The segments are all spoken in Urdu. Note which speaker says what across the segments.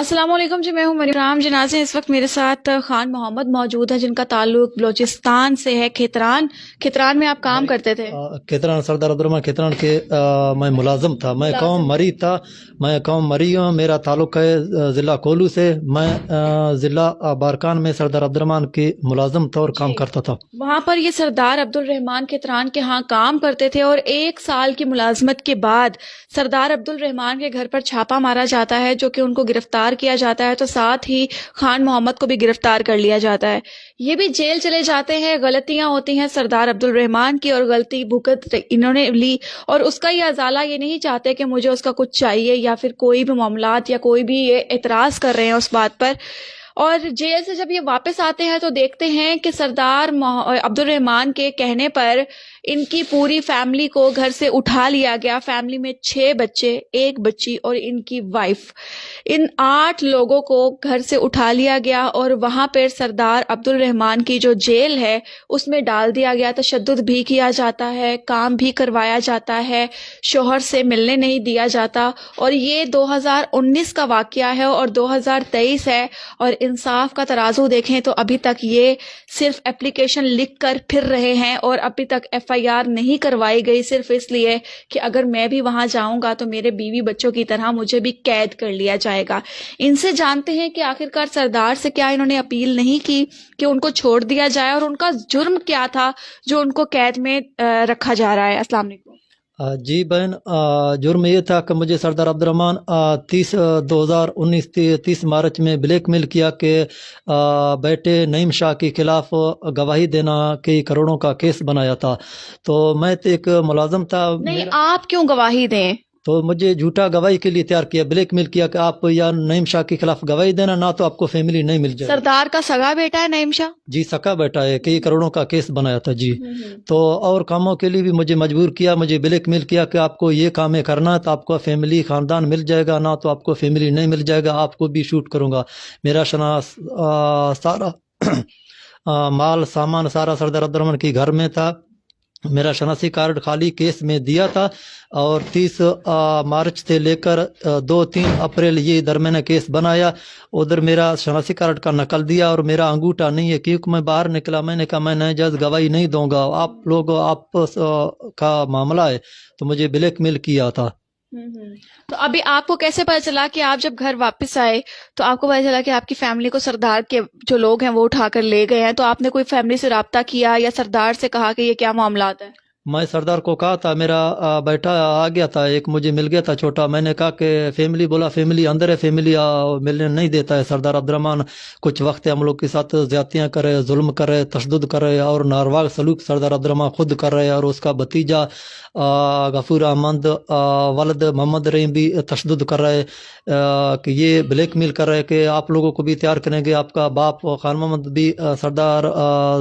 Speaker 1: السلام علیکم جی، میں ہوں مریم رام جنازے. اس وقت میرے ساتھ خان محمد موجود ہے جن کا تعلق بلوچستان سے ہے. کھتران میں آپ کام کرتے تھے.
Speaker 2: کھتران سردار عبدالرحمان کھتران کے میں ملازم تھا. میں قوم مری تھا. میں قوم مری ہوں. میرا تعلق ہے ضلع کولو سے. میں ضلع بارکان میں سردار عبدالرحمان کی ملازم تھا اور کام کرتا تھا.
Speaker 1: وہاں پر یہ سردار عبدالرحمان کھتران کے ہاں کام کرتے تھے اور 1 سال کی ملازمت کے بعد سردار عبدالرحمان کے گھر پر چھاپا مارا جاتا ہے جو کہ ان کو گرفتار کیا جاتا ہے. تو ساتھ ہی خان محمد کو بھی گرفتار کر لیا جاتا ہے. یہ بھی جیل چلے جاتے ہیں. غلطیاں ہوتی ہیں سردار عبدالرحمان کی اور غلطی بھگت انہوں نے لی اور اس کا یہ ازالہ یہ نہیں چاہتے کہ مجھے اس کا کچھ چاہیے یا پھر کوئی بھی معاملات یا کوئی بھی یہ اعتراض کر رہے ہیں اس بات پر. اور جیل سے جب یہ واپس آتے ہیں تو دیکھتے ہیں کہ سردار عبدالرحمان کے کہنے پر ان کی پوری فیملی کو گھر سے اٹھا لیا گیا. فیملی میں 6 بچے، 1 بچی اور ان کی وائف، ان 8 لوگوں کو گھر سے اٹھا لیا گیا اور وہاں پر سردار عبدالرحمان کی جو جیل ہے اس میں ڈال دیا گیا. تشدد بھی کیا جاتا ہے، کام بھی کروایا جاتا ہے، شوہر سے ملنے نہیں دیا جاتا. اور یہ 2019 کا واقعہ ہے اور 2023 ہے اور انصاف کا ترازو دیکھیں تو ابھی تک یہ صرف اپلیکیشن لکھ کر پھر رہے ہیں اور ابھی تک FIR نہیں کروائی گئی، صرف اس لیے کہ اگر میں بھی وہاں جاؤں گا تو میرے بیوی بچوں کی طرح مجھے بھی قید کر لیا جائے گا. ان سے جانتے ہیں کہ آخرکار سردار سے کیا انہوں نے اپیل نہیں کی کہ ان کو چھوڑ دیا جائے اور ان کا جرم کیا تھا جو ان کو قید میں رکھا جا رہا ہے. السلام علیکم.
Speaker 2: جی بہن، جرم یہ تھا کہ مجھے سردار عبدالرحمان 30 مارچ میں بلیک میل کیا کہ بیٹے نعیم شاہ کے خلاف گواہی دینا کہ کروڑوں کا کیس بنایا تھا. تو میں تو ایک ملازم تھا.
Speaker 1: نہیں، آپ کیوں گواہی دیں؟
Speaker 2: تو مجھے جھوٹا گواہی کے لیے تیار کیا، بلیک میل کیا کہ آپ یا نعیم شاہ کے خلاف گواہی دینا، نہ تو آپ کو فیملی نہیں مل جائے.
Speaker 1: سردار کا سگا بیٹا ہے نعیم شاہ؟
Speaker 2: جی سکا بیٹا ہے. کئی کروڑوں کا کیس بنایا تھا. جی تو اور کاموں کے لیے بھی مجھے مجبور کیا، مجھے بلیک میل کیا کہ آپ کو یہ کامیں کرنا ہے تو آپ کو فیملی خاندان مل جائے گا، نہ تو آپ کو فیملی نہیں مل جائے گا، آپ کو بھی شوٹ کروں گا. میرا سارا مال سامان سارا سردار عبدالرحمان کے گھر میں تھا. میرا شناسی کارڈ خالی کیس میں دیا تھا اور 30 مارچ سے لے کر 2-3 اپریل یہ درمیانہ کیس بنایا. ادھر میرا شناسی کارڈ کا نقل دیا اور میرا انگوٹھا نہیں ہے کیونکہ میں باہر نکلا. میں نے کہا میں ناجائز گواہی نہیں دوں گا، آپ لوگ آپس کا معاملہ ہے. تو مجھے بلیک میل کیا تھا.
Speaker 1: تو ابھی آپ کو کیسے پتا چلا کہ آپ جب گھر واپس آئے تو آپ کو پتا چلا کہ آپ کی فیملی کو سردار کے جو لوگ ہیں وہ اٹھا کر لے گئے ہیں؟ تو آپ نے کوئی فیملی سے رابطہ کیا یا سردار سے کہا کہ یہ کیا معاملات ہیں؟
Speaker 2: میں سردار کو کہا تھا، میرا بیٹا آ گیا تھا، ایک مجھے مل گیا تھا چھوٹا. میں نے کہا کہ فیملی، بولا فیملی اندر ہے، فیملی ملنے نہیں دیتا ہے. سردار عبدالرحمان کچھ وقت ہم لوگ کے ساتھ زیادتیاں کرے، ظلم کرے، تشدد کرے اور ناروا سلوک سردار عبدالرحمان خود کر رہے اور اس کا بھتیجا غفور احمد ولد محمد رحیم بھی تشدد کر رہے کہ یہ بلیک میل کر رہے کہ آپ لوگوں کو بھی تیار کریں گے. آپ کا باپ خان محمد بھی سردار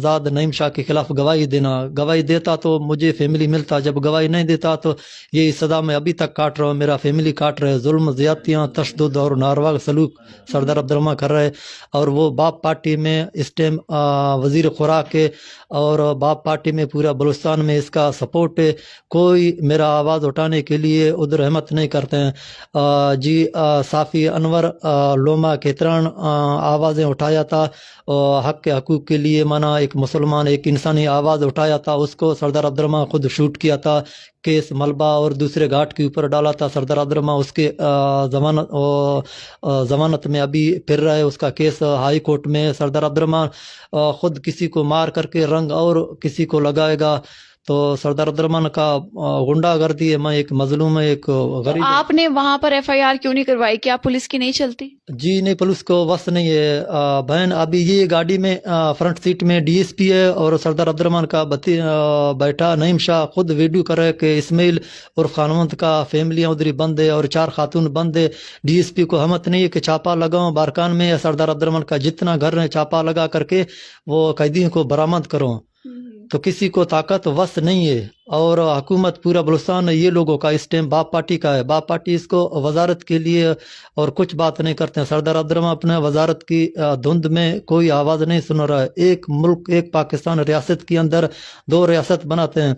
Speaker 2: زاد نعیم شاہ کے خلاف گواہی دینا، گواہی دیتا تو مجھے فیملی ملتا، جب گواہی نہیں دیتا تو یہ سزا میں ابھی تک کاٹ رہا ہوں، میرا فیملی کاٹ رہے. ظلم، زیادتیاں، تشدد اور ناروا سلوک سردار عبدالرحمان کر رہے. اور وہ باپ پارٹی میں اس ٹائم وزیر خوراک ہے اور باپ پارٹی میں پورا بلوچستان میں اس کا سپورٹ ہے. کوئی میرا آواز اٹھانے کے لیے ادھر احمد نہیں کرتے ہیں. جی صافی انور لوما کھتران آوازیں اٹھایا تھا حق کے حقوق کے لیے. مانا ایک مسلمان، ایک انسانی آواز اٹھایا تھا، اس کو سردار عبدالرحمان خود شوٹ کیا تھا. کیس ملبہ اور دوسرے گھاٹ کے اوپر ڈالا تھا. سردار عبدالرحمان اس کے ضمانت میں ابھی پھر رہا ہے، اس کا کیس ہائی کورٹ میں. سردار عبدالرحمان خود کسی کو مار کر کے رنگ اور کسی کو لگائے گا. تو سردار عبدالرحمان کا غنڈہ گردی ہے. میں ایک مظلوم ہے، ایک غریب.
Speaker 1: آپ نے وہاں پر FIR کیوں نہیں کروائی؟ کیا پولیس کی نہیں چلتی؟
Speaker 2: جی نہیں، پولیس کو وصف نہیں ہے بہن. ابھی یہ گاڑی میں فرنٹ سیٹ میں DSP ہے اور سردار عبدالرحمان کا بیٹا نعیم شاہ خود ویڈیو کر رہے کہ اسماعیل اور خان محمد کا فیملیاں ادھری بند ہے اور 4 خاتون بند ہے. DSP کو ہمت نہیں ہے کہ چھاپا لگاؤں بارکان میں، سردار عبدالرحمان کا جتنا گھر ہے چھاپا لگا کر کے وہ قیدیوں کو برآمد کروں. تو کسی کو طاقت وس نہیں ہے اور حکومت پورا بلوچستان یہ لوگوں کا اس ٹائم باپ پارٹی کا ہے. باپ پارٹی اس کو وزارت کے لیے اور کچھ بات نہیں کرتے ہیں. سردار عبدالرحمان اپنے وزارت کی دھند میں کوئی آواز نہیں سن رہا ہے. ایک ملک، ایک پاکستان ریاست کے اندر 2 ریاست بناتے ہیں.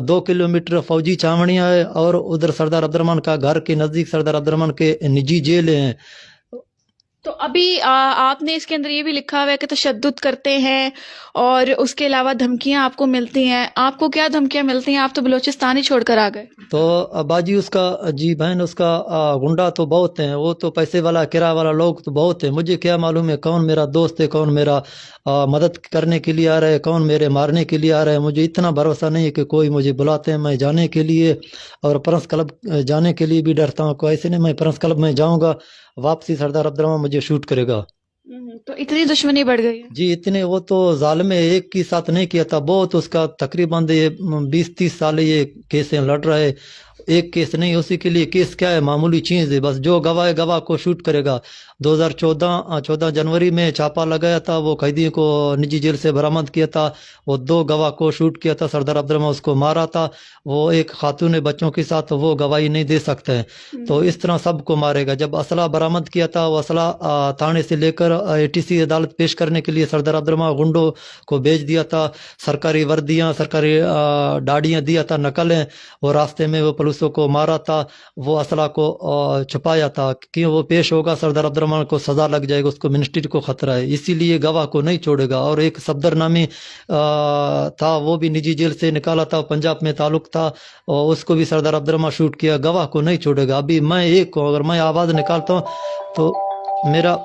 Speaker 2: 2 کلومیٹر فوجی چھاونیاں ہے اور ادھر سردار عبدالرحمان کا گھر کے نزدیک سردار عبدالرحمان کے نجی جیل ہیں.
Speaker 1: تو ابھی آپ نے اس کے اندر یہ بھی لکھا ہوا ہے کہ تشدد کرتے ہیں اور اس کے علاوہ دھمکیاں آپ کو ملتی ہیں. آپ کو کیا دھمکیاں ملتی ہیں؟ آپ تو بلوچستان ہی چھوڑ کر آ گئے.
Speaker 2: تو باجی اس کا، جی بہن، اس کا گنڈا تو بہت ہیں، وہ تو پیسے والا کرایہ والا لوگ تو بہت ہیں. مجھے کیا معلوم ہے کون میرا دوست ہے، کون میرا مدد کرنے کے لیے آ رہا ہے، کون میرے مارنے کے لیے آ رہا ہے. مجھے اتنا بھروسہ نہیں ہے کہ کوئی مجھے بلاتے ہیں میں جانے کے لیے، اور پرنس کلب جانے کے لیے بھی ڈرتا ہوں. کوئی ایسے نہیں میں پرنس کلب میں جاؤں گا، واپسی سردار عبد الرحمان مجھے شوٹ کرے گا.
Speaker 1: تو اتنی دشمنی بڑھ گئی ہے.
Speaker 2: جی اتنے، وہ تو ظالم ہے، ایک کے ساتھ نہیں کیا تھا، بہت اس کا تقریباً 20-30 سال یہ کیسیں لڑ رہا ہے. ایک کیس نہیں، اسی کے لیے کیس کیا ہے، معمولی چیز ہے، بس جو گواہ ہے گواہ کو شوٹ کرے گا. 2014 جنوری میں چھاپا لگایا تھا، وہ قیدی کو نجی جیل سے برآمد کیا تھا. وہ 2 گواہ کو شوٹ کیا تھا، سردار عبد الرحمان اس کو مارا تھا. وہ ایک خاتون بچوں کے ساتھ وہ گواہی نہیں دے سکتے ہیں. تو اس طرح سب کو مارے گا. جب اسلحہ برآمد کیا تھا، وہ اسلحہ تھانے سے لے کر ATC عدالت پیش کرنے کے لیے سردار عبد الرحمان گنڈوں کو بھیج دیا تھا. سرکاری وردیاں، سرکاری ڈاڑیاں دیا تھا، نقلیں. وہ راستے میں وہ پولیسوں کو مارا تھا، وہ اسلحہ کو چھپایا تھا کہ وہ پیش ہوگا سردار عبد الرحمان کو سزا لگ جائے گا، اس کو منسٹری کو خطرہ ہے، اسی لیے گواہ کو نہیں چھوڑے گا. اور ایک صفدر نامی تھا، وہ بھی نجی جیل سے نکالا تھا، پنجاب میں تعلق تھا، اور اس کو بھی سردار عبد الرحمان شوٹ کیا. گواہ کو نہیں چھوڑے گا. ابھی میں ایک کو اگر میں آواز نکالتا ہوں تو میرا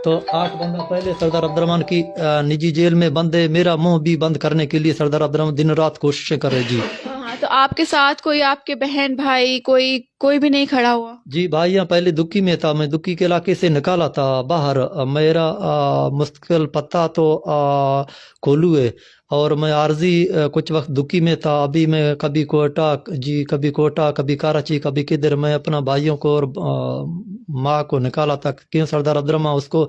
Speaker 2: تو 8 بندہ پہلے سردار عبد الرحمان کی نجی جیل میں بند ہے. میرا منہ بھی بند کرنے کے لیے سردار عبد الرحمان دن رات کوششیں کر رہے. جی
Speaker 1: ہاں، تو آپ کے ساتھ کوئی آپ کے بہن بھائی کوئی بھی نہیں کھڑا ہوا؟
Speaker 2: جی بھائیاں پہلے دکی میں تھا، میں دکی کے علاقے سے نکالا تھا باہر. میرا مستقل پتہ تو کولو ہے، اور میں عارضی کچھ وقت دکی میں تھا. ابھی میں کبھی کوٹا کبھی کراچی کبھی کدھر. میں اپنا بھائیوں کو اور ماں کو نکالا تھا، کیوں سردار عبد الرحمان اس کو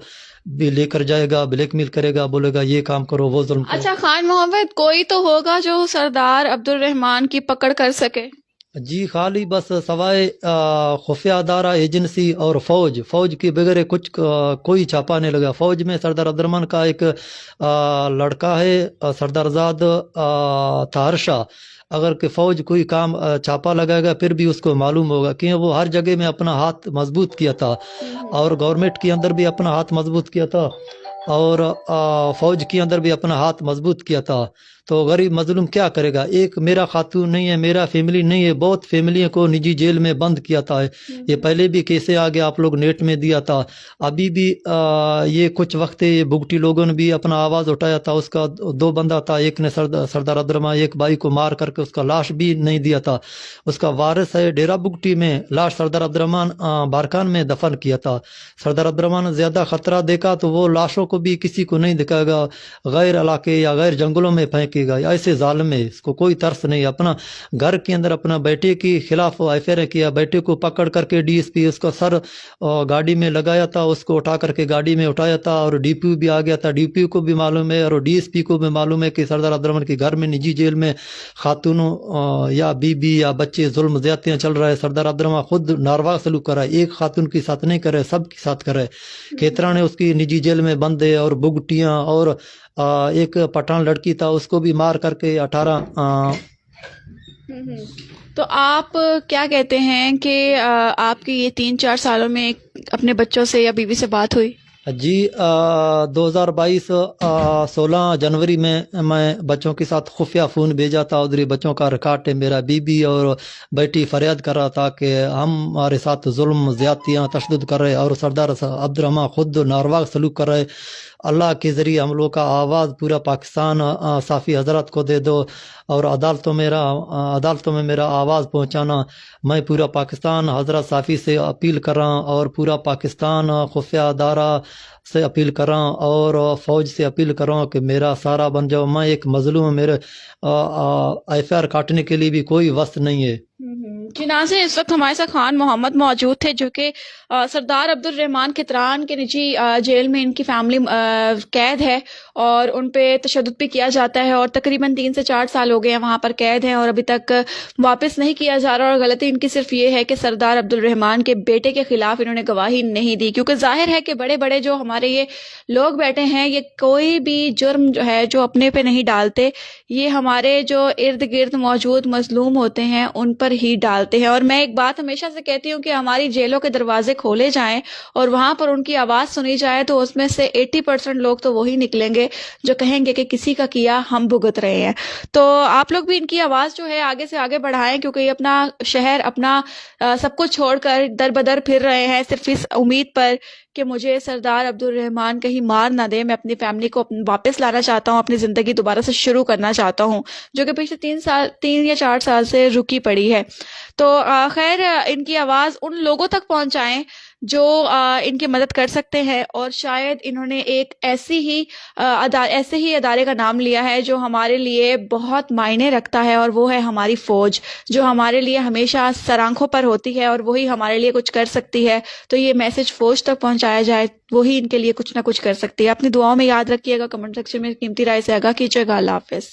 Speaker 2: بھی لے کر جائے گا، بلیک میل کرے گا، بولے گا یہ کام کرو وہ ظلم کرو.
Speaker 1: اچھا خان محمد، کوئی تو ہوگا جو سردار عبد الرحمان کی پکڑ کر سکے؟
Speaker 2: جی خالی بس سوائے خفیہ ادارہ، ایجنسی اور فوج کے بغیر کچھ کوئی چھاپا نہیں لگا. فوج میں سردار عبد الرحمان کا ایک لڑکا ہے، سردار زاد طاہر شاہ. اگر کہ فوج کوئی کام چھاپا لگائے گا پھر بھی اس کو معلوم ہوگا کہ وہ ہر جگہ میں اپنا ہاتھ مضبوط کیا تھا، اور گورنمنٹ کے اندر بھی اپنا ہاتھ مضبوط کیا تھا، اور فوج کے اندر بھی اپنا ہاتھ مضبوط کیا تھا. تو غریب مظلوم کیا کرے گا؟ ایک میرا خاتون نہیں ہے، میرا فیملی نہیں ہے، بہت فیملیوں کو نجی جیل میں بند کیا تھا. یہ پہلے بھی کیسے آگے آپ لوگ نیٹ میں دیا تھا. ابھی بھی یہ کچھ وقت یہ بگٹی لوگوں نے بھی اپنا آواز اٹھایا تھا. اس کا 2 بندہ تھا، ایک نے سردار عبد الرحمان ایک بھائی کو مار کر کے اس کا لاش بھی نہیں دیا تھا. اس کا وارث ہے ڈیرہ بگٹی میں، لاش سردار عبد الرحمان بارکان میں دفن کیا تھا. سردار عبد الرحمان زیادہ خطرہ دیکھا تو وہ لاشوں کو بھی کسی کو نہیں دکھائے گا، غیر علاقے یا غیر جنگلوں میں پھینکے گا. ایسے ظالم ہے، اس کو کوئی ترس نہیں. اپنا گھر کے اندر اپنا بیٹے کے خلاف FIR کیا، بیٹے کو پکڑ کر کے DSP اس کا سر گاڑی میں لگایا تھا، اس کو اٹھا کر کے گاڑی میں اٹھایا تھا، اور DPO بھی آ گیا تھا. DPO کو بھی معلوم ہے اور DSP کو بھی معلوم ہے کہ سردار عبد الرحمان کے گھر میں نجی جیل میں خاتونوں یا بیوی یا بچے ظلم زیادتیاں چل رہا ہے. سردار عبد الرحمان خود ناروا سلوک کر رہا ہے، ایک خاتون کے ساتھ نہیں کر رہے، سب کے ساتھ کر رہے. کھیترانے اس کی نجی جیل میں بند ہے، اور بگٹیاں، اور ایک پٹھان لڑکی تھا اس کو بھی مار کر کے 18.
Speaker 1: تو آپ کیا کہتے ہیں کہ آپ کی یہ 3-4 سالوں میں اپنے بچوں سے یا بیوی سے بات ہوئی؟
Speaker 2: جی 2022 16 جنوری میں بچوں کے ساتھ خفیہ فون بھیجا تھا. ادھر بچوں کا ریکارڈ ہے میرا. بیوی اور بیٹی فریاد کر رہا تھا کہ ہمارے ساتھ ظلم زیادتیاں تشدد کر رہے، اور سردار عبد الرحمان خود ناروا سلوک کر رہے. اللہ کے ذریعے ہم لوگ کا آواز پورا پاکستان صافی حضرات کو دے دو، اور عدالتوں میں میرا آواز پہنچانا. میں پورا پاکستان حضرت صافی سے اپیل کر رہا ہوں، اور پورا پاکستان خفیہ ادارہ سے اپیل کر رہا ہوں، اور فوج سے اپیل کر رہا ہوں کہ میرا سارا بن جاؤ. میں ایک مظلوم، میرے FIR کاٹنے کے لیے بھی کوئی وقت نہیں ہے.
Speaker 1: چنانچہ اس وقت ہمارے ساتھ خان محمد موجود تھے، جو کہ سردار عبد الرحمان کھتران کے نجی جیل میں ان کی فیملی قید ہے، اور ان پہ تشدد بھی کیا جاتا ہے، اور تقریباً 3 سے 4 سال ہو گئے ہیں وہاں پر قید ہیں، اور ابھی تک واپس نہیں کیا جا رہا. اور غلطی ان کی صرف یہ ہے کہ سردار عبد الرحمان کے بیٹے کے خلاف انہوں نے گواہی نہیں دی، کیونکہ ظاہر ہے کہ بڑے بڑے جو ہمارے یہ لوگ بیٹھے ہیں، یہ کوئی بھی جرم جو ہے جو اپنے پہ نہیں ڈالتے، یہ ہمارے جو ارد گرد موجود مظلوم ہوتے ہیں ان پر ہی ڈال نکالتے ہیں. اور میں ایک بات ہمیشہ سے کہتی ہوں کہ ہماری جیلوں کے دروازے کھولے جائیں اور وہاں پر ان کی آواز سنی جائے تو اس میں سے 80% لوگ تو وہی نکلیں گے جو کہیں گے کہ کسی کا کیا ہم بھگت رہے ہیں. تو آپ لوگ بھی ان کی آواز جو ہے آگے سے آگے بڑھائیں، کیونکہ یہ اپنا شہر، اپنا سب کچھ چھوڑ کر در بدر پھر رہے ہیں صرف اس امید پر کہ مجھے سردار عبد الرحمان کہیں مار نہ دے. میں اپنی فیملی کو واپس لانا چاہتا ہوں، اپنی زندگی دوبارہ سے شروع کرنا چاہتا ہوں جو کہ پچھلے 3 یا 4 سال سے رکی پڑی ہے. تو خیر ان کی آواز ان لوگوں تک پہنچائیں جو ان کی مدد کر سکتے ہیں. اور شاید انہوں نے ایک ایسے ہی ادارے کا نام لیا ہے جو ہمارے لیے بہت معنی رکھتا ہے، اور وہ ہے ہماری فوج، جو ہمارے لیے ہمیشہ سر آنکھوں پر ہوتی ہے اور وہی ہمارے لیے کچھ کر سکتی ہے. تو یہ میسج فوج تک پہنچایا جائے، وہی ان کے لیے کچھ نہ کچھ کر سکتی ہے. اپنی دعاؤں میں یاد رکھیے گا، کمنٹ سیکشن میں قیمتی رائے سے آگاہ کیجیے گا. اللہ حافظ.